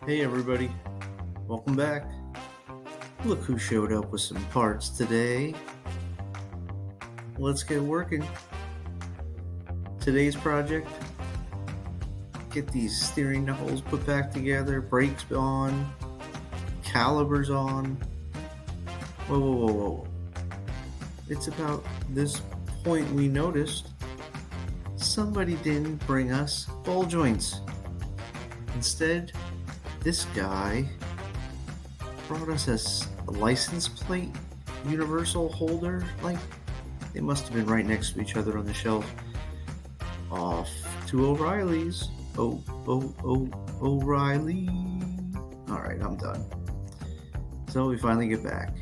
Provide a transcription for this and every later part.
Hey everybody, welcome back. Look who showed up with some parts today. Let's get working. Today's project, get these steering knuckles put back together, brakes on, calipers on. Whoa. It's about this point we noticed somebody didn't bring us ball joints. Instead, this guy brought us a license plate universal holder. Like, they must have been right next to each other on the shelf. Off to O'Reilly's. O'Reilly. Alright, I'm done. So we finally get back.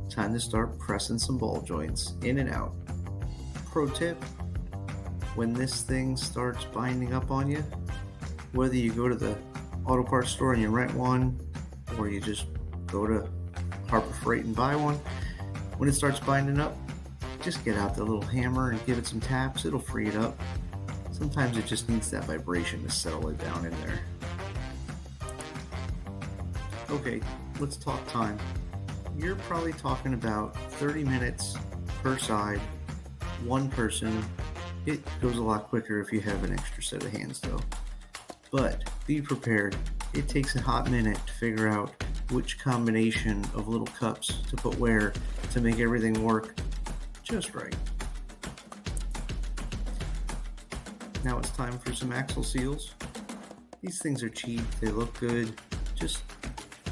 Time to start pressing some ball joints in and out. Pro tip, when this thing starts binding up on you, whether you go to the auto parts store and you rent one, or you just go to Harbor Freight and buy one, when it starts binding up, just get out the little hammer and give it some taps. It'll free it up. Sometimes it just needs that vibration to settle it down in there. Okay, let's talk time. You're probably talking about 30 minutes per side, one person. It goes a lot quicker if you have an extra set of hands though. But be prepared. It takes a hot minute to figure out which combination of little cups to put where to make everything work just right. Now it's time for some axle seals. These things are cheap, they look good. Just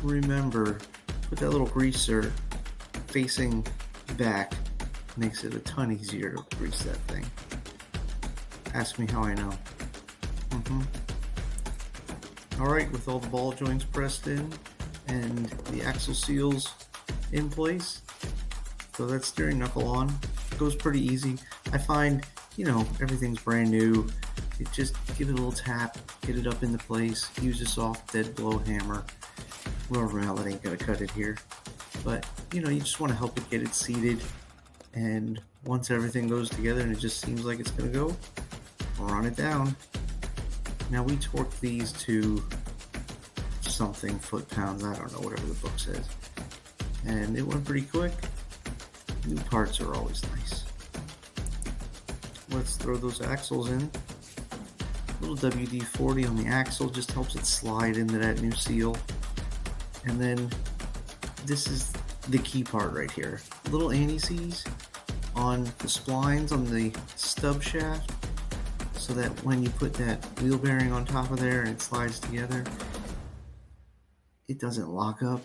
remember, put that little greaser facing back. Makes it a ton easier to grease that thing. Ask me how I know. Alright, with all the ball joints pressed in and the axle seals in place, so that steering knuckle on. It goes pretty easy. I find, everything's brand new. You just give it a little tap, get it up into place, use a soft dead blow hammer. Rubber mallet ain't gonna cut it here. But, you just want to help it get it seated. And once everything goes together and it just seems like it's gonna go, run it down. Now we torque these to something foot-pounds, I don't know, whatever the book says. And it went pretty quick. New parts are always nice. Let's throw those axles in. A little WD-40 on the axle just helps it slide into that new seal. And then this is the key part right here. Little anti-seize on the splines on the stub shaft, so that when you put that wheel bearing on top of there and it slides together, it doesn't lock up.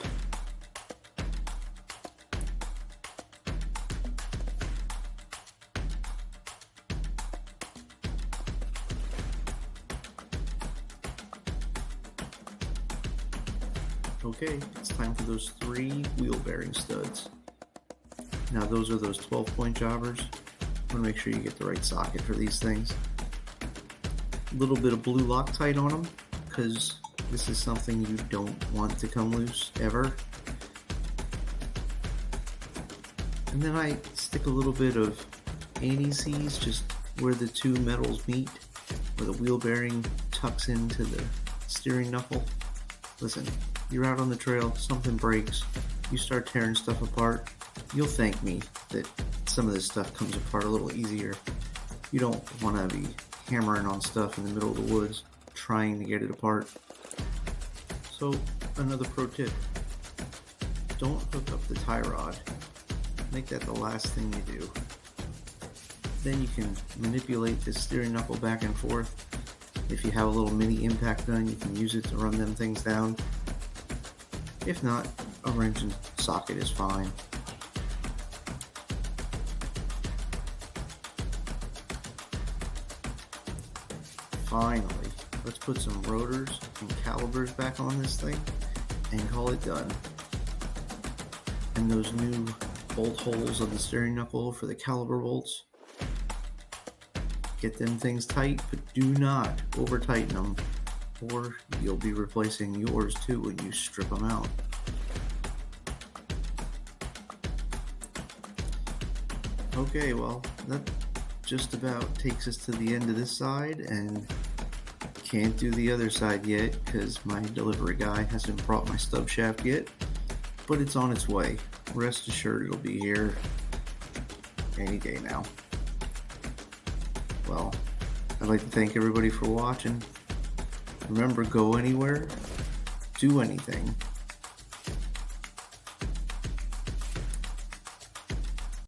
Okay, it's time for those 3 wheel bearing studs. Now those are those 12-point jobbers. I want to make sure you get the right socket for these things. A little bit of blue Loctite on them, because this is something you don't want to come loose ever. And then I stick a little bit of anti-seize just where the two metals meet, where the wheel bearing tucks into the steering knuckle. Listen, you're out on the trail, something breaks, you start tearing stuff apart, you'll thank me that some of this stuff comes apart a little easier. You don't want to be hammering on stuff in the middle of the woods trying to get it apart. So, another pro tip, don't hook up the tie rod. Make that the last thing you do. Then you can manipulate the steering knuckle back and forth. If you have a little mini impact gun, you can use it to run them things down. If not, a wrench and socket is fine. Finally, let's put some rotors and calipers back on this thing and call it done. And those new bolt holes on the steering knuckle for the caliper bolts, get them things tight, but do not over tighten them, or you'll be replacing yours too when you strip them out. Okay, well, that just about takes us to the end of this side and Can't do the other side yet because my delivery guy hasn't brought my stub shaft yet, but it's on its way. Rest assured it'll be here any day now. Well, I'd like to thank everybody for watching. Remember, go anywhere, do anything,